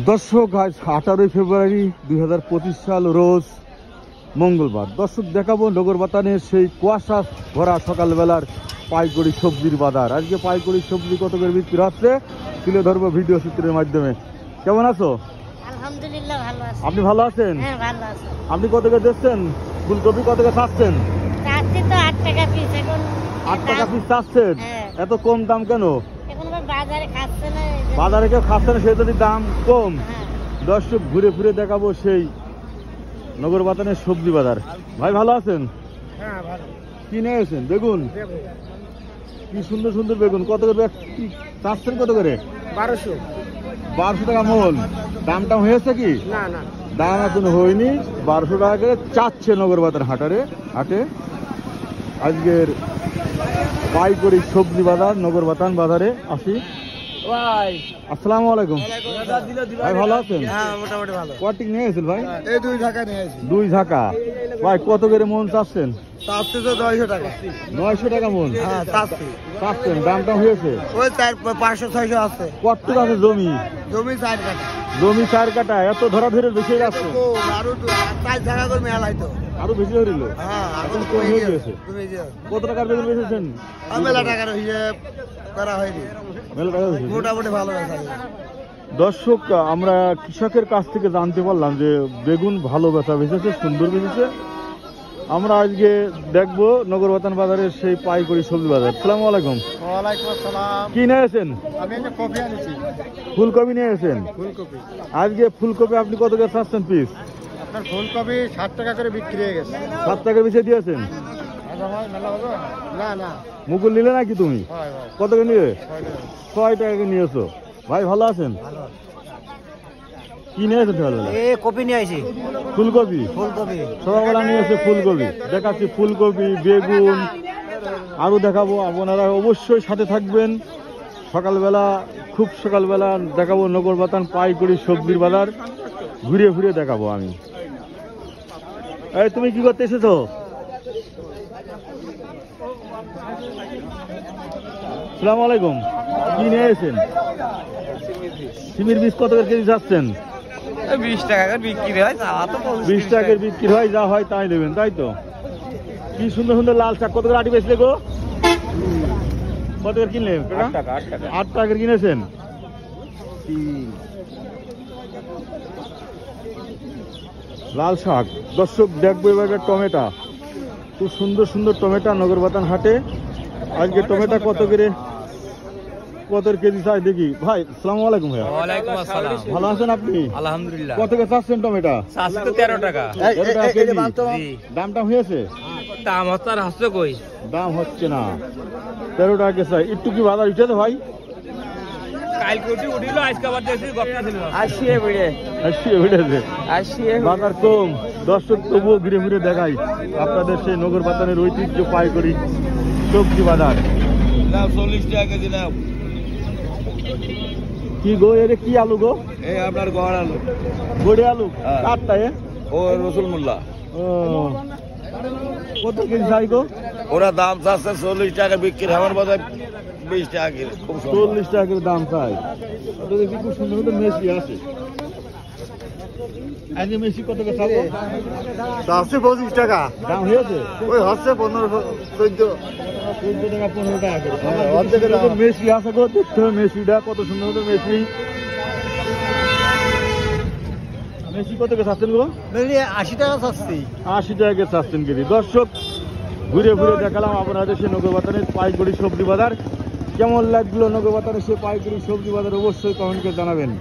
দর্শক, আজ 18 ফেব্রুয়ারি 2025 সাল, রোজ মঙ্গলবার। দর্শক, দেখাবো নগরবাতানের সেই কুয়াশা ভরা সকালবেলার পাইকারি সবজির বাজার। আজকে পাইকারি সবজি কত করে বিক্রি হচ্ছে তুলে ধরবো ভিডিও চিত্রের মাধ্যমে। কেমন আছো? আলহামদুলিল্লাহ ভালো আছি। আপনি ভালো আছেন? হ্যাঁ, ভালো আছি। আপনি কত করে দিচ্ছেন? ফুলকপি কত করে চাচ্ছেন? চাচ্ছি তো 8 টাকা পিস। এখন 8 টাকা পিস চাচ্ছেন? হ্যাঁ। এত কম দাম কেন? এখন আবার বাজারে খাচ্ছে না, এই জন্য। বাজারে কেউ খাচ্ছে না, সেই যদি দাম কম। হ্যাঁ। দর্শক, ঘুরে ফিরে দেখাবো সেই নগরবাতানের সবজি বাজার। ভাই ভালো আছেন? হ্যাঁ, ভালো। কি নিয়েছেন? বেগুন? কি সুন্দর সুন্দর বেগুন। কত করে কি চাচ্ছেন? কত করে? 1200 টাকা মূল। দামটা হয়েছে কি? না না, দাম এখন হয়নি। 1200 টাকা করে চাচ্ছে নগরবাতান হাটে। আজকের পাইকারি সবজি বাজার নগরবাতান বাজারে আসি। আসসালামু আলাইকুম ভাই, ভালো আছেন? হ্যাঁ, মোটামুটি ভালো। কটি নিয়েছেন ভাই? এই 2 টাকা নিয়েছি। 2 ঝাঁকা। ভাই কত করে মন চাচ্ছেন? চাচ্ছি তো 900 টাকা। 900 টাকা মন হ্যাঁ, চাচ্ছেন। দামটা হয়েছে? ওই 500-600 আছে। কত আছে জমি? জমি 4 কাঠা। জমি 4 কাঠা। এত ধরাধরে বেশি যাচ্ছে? আরো 4 টাকা করে মেলাই তো। আরো বেশি হইল। হ্যাঁ, এখন কম হয়ে গেছে। কত টাকার বেগুন বেচেছেন? মেলা টাকার হিসেব করা হয়নি। মেলা টাকা বেচেছেন? মোটামুটি ভালো বেচা। দর্শক, আমরা কৃষকের কাছ থেকে জানতে পারলাম যে বেগুন ভালো বেচা বেচেছে, সুন্দর বেচেছে। আমরা আজকে দেখবো নগরবাতান বাজারের সেই পাইকারি সবজি বাজার। আসসালামু আলাইকুম। ওয়ালাইকুম আসসালাম। কি নিয়েছেন? আমি একটা কফি আনিছি। ফুলকপি নিয়েছেন? ফুলকপি। আজকে ফুলকপি আপনি কত করে চাচ্ছেন পিস? আপনার ফুলকপি 7 টাকা করে বিক্রি হয়ে গেছে। 7 টাকা বেচে দিয়েছেন? না না, মুকুল নিলে নাকি তুমি? কত করে নিয়ে? 6 টাকা করে নিয়েছো। ভাই ভালো আছেন? কি নিয়েছেন তাহলে? কপি নিয়ে আইছি। ফুলকপি? ফুলকপি সকালবেলা নিয়েছে ফুলকপি। দেখাচ্ছি ফুলকপি, বেগুন, আরো দেখাবো। আপনারা অবশ্যই সাথে থাকবেন। সকালবেলা, খুব সকালবেলা দেখাবো নগরবাতান পাইকারি সবজির বাজার। ঘুরে ঘুরে দেখাবো আমি। এই, তুমি কি করতে এসেছো? আসসালামু আলাইকুম। কি নিয়েছেন? সিমের বীজ কত করে কেজি যাচ্ছেন? 20 টাকা করে বিক্রি হয়। 20 টাকার বিক্রি হয়, যা হয় তাই নেবেন, তাই তো? কি সুন্দর সুন্দর লাল শাক। কত করে আটি বেচলে গো? কত করে কিনলেন? 8 টাকা। 8 টাকা কিনেছেন। লাল শাক। দর্শক, দেখবো এবার টমেটো। খুব সুন্দর সুন্দর টমেটো নগরবাতান হাটে। আজকে টমেটো কত করে কেজি চাই দেখি। ভাই আসসালামু আলাইকুম। ভাইয়া ওয়ালাইকুম আসসালাম। ভালো আছেন আপনি? আলহামদুলিল্লাহ। কত করে চাচ্ছেন টমেটো? চাচ্ছি তো 13 টাকা। 13 টাকা কেজি। জি। দামটা হয়েছে? দাম হচ্ছে আর হচ্ছে কই? দাম হচ্ছে না। 13 টাকা কেজি। একটু কি বাজার উঠেছে ভাই? কালকে উঠিল, আজকে আবার দেখছি গপ্পা ছিল। 80 উঠেছে। বাজার কম। দর্শক, তবুও ঘুরে ঘুরে দেখাই আপনাদের সেই নগরবাতানের ঐতিহ্য পাইকারি সবজি বাজার। 40 টাকা কেজি দাম। কি গো, এর কি আলু গো? এই আপনার গড় আলু। গড়ে আলু? কাঠটা? ও রসুল মোল্লা। ও, কত কেজি চাই গো? ওরা দাম চাচ্ছে 40 টাকা বিক্রি, আমার বাজার 20 টাকা কিলো। খুব 40 টাকা করে দাম চাই। ওটা দেখি খুব সুন্দর সুন্দর মেশি আছে। আজকে মেশি কত করে খাবো? 25 টাকা। দাম হয়েছে? ওই হচ্ছে 15-14। 14 টাকা 15 টাকা করে। অর্ধেকের দাম। মেশি আছে গো, দেখতে হবে মেশিটা কত সুন্দর সুন্দর মেশি। মেশি কত করে চাচ্ছেন গো? 80 টাকা চাচ্ছি। 80 টাকা করে চাচ্ছেন কেজি। দর্শক, ঘুরে ঘুরে দেখালাম আপনাদের সেই নগরবাতানের পাইকারি সবজি বাজার। কেমন লাগলো নগরবাতানের সেই পাইকারি সবজি বাজার অবশ্যই কমেন্ট করে জানাবেন।